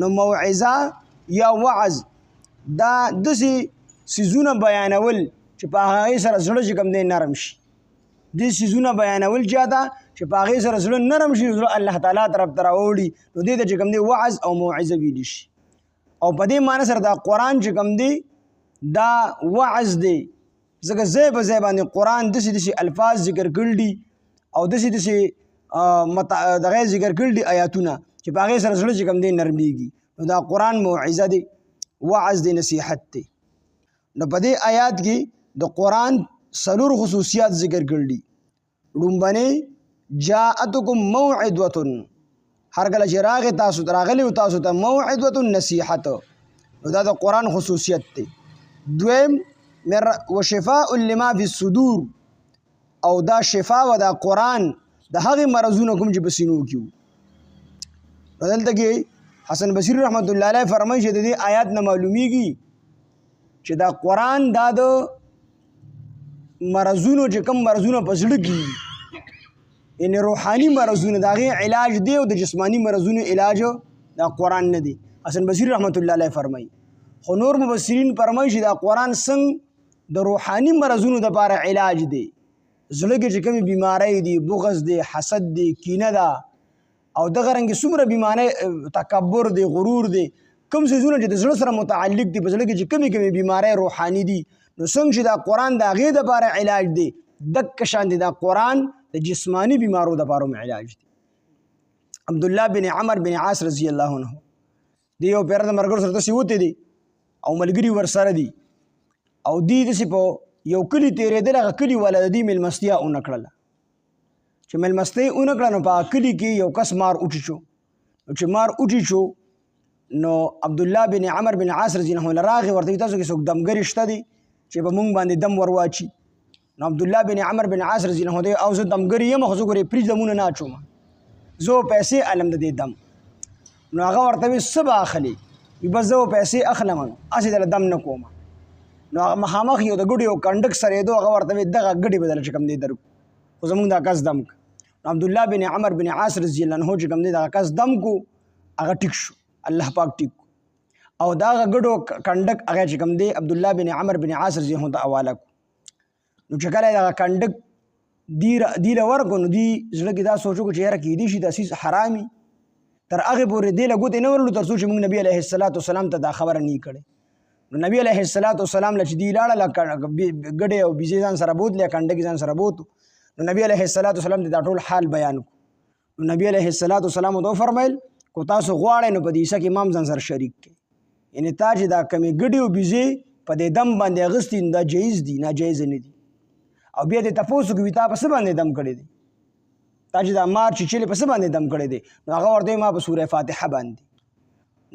نو موعظه یا وعظ دا داسې څیزونه بیانول چې په هغې سره زړه چې کوم دی نرم شي. دې څیزونه بیانول چاته چې په هغې سره زړه نرم شي، زړه الله تعالی طرف ته راوړي، نو دې ته چې کوم دی وعظ او موعظه ویلی شي. او په دې معنی سره دا قرآن چې کوم دی دا وعظ دی، ځکه ځای په ځای باندې قرآن داسې الفاظ ذکر کړي دي او داسې دغه ذکر کړي دي آیاتونه چې په هغې سره زړه چې کوم دی نرمیږي. نو دا قرآن موعظه دی، وعظ دی، نصیحت دی. نو په دې آیات کې د قرآن 4 خصوصیات ذکر کړي دي. لومبنې جاءتکم موعظة، هر کله چې راغلی تاسو ته موعظة نصیحت، نو دا د قرآن خصوصیت دی. دویم وشفاء لما فی الصدور، او دا شفا و دا قرآن د هغې مرضونو کوم چې په سینو کې وو. نو دلته کې حسن بصري رحمت الله علیه فرمایي چې د دې آیات نه معلومیږي چې دا قرآن دا د مرضونو چې کوم مرضونه په زړه کې یعنې روحاني مرضونه د هغې علاج دی، او د جسماني مرضونو علاج دا قرآن نه دی. حسن بصري رحمت الله علیه فرمایي. خو نور مفسرین فرمایي چې دا قرآن څنګه د روحاني مرضونو دپاره علاج دی. زړه کې چې کومې بیماری دي، بغض دی، حسد دی، کینه ده، او دغه رنګې څومره بیماری، تکبر دی، غرور دی، کوم څیزونه چې د زړه سره متعلق دي، په زړه کې چې کومې بیماری روحاني دي، نو څنګه چې دا قرآن د هغې دپاره علاج دی، دقه شان دی دا قرآن د جسماني بیمارو دپاره هم علاج دی. عبدالله بن عمر بن عاص رضی الله عنه دی یو پیره د ملګرو سره داسې وتی دی او ملګري ورسره دي، او دی داسې په یو کلي تېرېدل، هغه کلي والا د دې مېلمستیا ونه کړله. چې مېلمستۍ ونه کړه نو په هغه کلي کې یو کس مار اوټي شو. نو چې مار اوټي شو نو عبدالله بن عمر بن عاص رضی الله عنه راغی، ورته ویل تاسو کې څوک دمګري شته دي چې په موږ باندې دم ور واچي؟ نو عبدالله بن عمر بن عاص رضی الله عنه او زه دمګري یم، خو زه ګورې پرېږدمونه نه اچوم، زه پیسې علم د دې دم. نو هغه ورته ویل څه به اخلي؟ بس زه پیسې اخلم، هسې دله دم نه کوم. نو هغه مخامخ یو د ګډو یو کنډک سرېدو، هغه ورته ویل دغه ګډې به دله چې کوم دی درکو، خو زموږ دا کس دم که. نو عبدالله بن عمر بن عاص رضی الله عنه چې کوم دی دغه کس دم کو، هغه ټیک شو، الله پاک ټیک کو. او دا هغه ګډو کنډک هغه چې کوم دی عبدالله بن عمر بن عاص رضی الله عنه ته حواله کو. نو چې کله دغه کنډک دی له ورکو، نو دی زړه کې دا سوچ وکړو چې یاره کیدای شي دا څیز حرامي، تر هغې پورې دې له ګوتې نه ورلو تر څو چې موږ نبي علیه السلام ته دا خبره نه کړې. نو نبی علیه السلام له چې دی لاړه ګډې او بیزې ځان سره بوتلې، کنډکې ځان سره بوتو. نو نبی علیه السلام ته دا ټول حال بیان کړو. نو نبی علیه السلام ته وفرمیل کو تاسو غواړئ نو په دې عیسه کې امام ځان سره شریک کړئ، یعنې تا چې دا کمې ګډې او بیزې په دې دم باندې اخیستي دا جایز دي، ناجایز نه دي. او بیا دې تپوس وکړي تا په څه باندې دم کړی دی، تا چې دا مار چیچلې په څه باندې دم کړی دی؟ نو هغه ورته ما په سوره فاتحه باندې.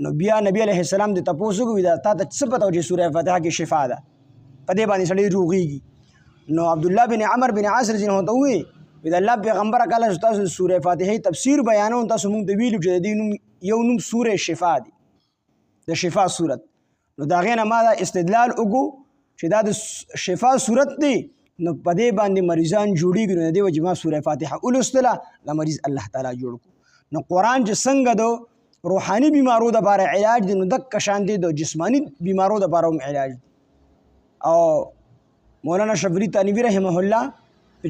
نو بیا نبی علیه السلام دې تپوس وکړي دا تا ته څه پته و چې سوره فاتحه کې شفا ده، په دې باندې سړی روغېږي. نو عبدالله بن عمر بن عاص رضی الله عنه ته ووایي د الله پیغمبره کله چې تاسو سوره فاتحې تفسیر بیانوم، تاسو موږ ته ویلو چې د دې نوم یو نوم سوره شفا دی، د شفا صورت. نو د هغې نه ما دا استدلال وکړو چې دا د شفا صورت دی، نو په دې باندې مریضان جوړېږي. نو د دې وجې ما سوره فاتحه ولوستله، دا مریض الله تعالی جوړ کړو. نو قرآن چې څنګه د روحاني بیمارو دپاره علاج دی، نو دقه شان دی د جسماني بیمارو دپاره هم علاج دی. او مولانا شفري تانوي رحمه الله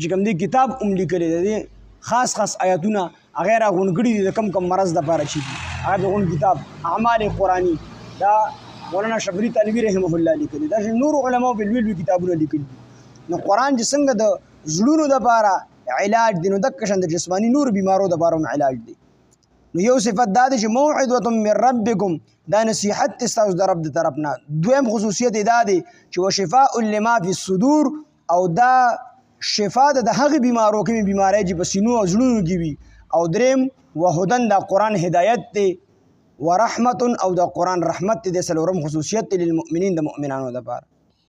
چې کوم دی کتاب هم لیکلی دی، د دې خاص آیاتونه هغې راغونډ کړي دي د کم مرض دپاره چې دي، هغه د غونډ کتاب اعمال قرآني دا مولانا شفري تانوي رحمه الله لیکلی. دا چې نورو علماو بېل کتابونه لیکلي دي. نو قرآن چې څنګه د زړونو دپاره علاج دی، نو دقه شان د جسماني نورو بیمارو دپاره هم علاج دی. نو یو صفت دا دی چې موعظة من ربکم، دا نصیحت دی ستاسو د رب د طرف نه. دویم خصوصیت دا دی چې وشفاء لما فی الصدور، او دا شفا د هغې بیمارو کومې بیماری چې په سینو او زړونو کې وي. او دریم وهدن، دا قرآن هدایت دی، ورحمت، او دا قرآن رحمت دی. د څلورم خصوصیت دی للمؤمنین، د مؤمنانو دپاره.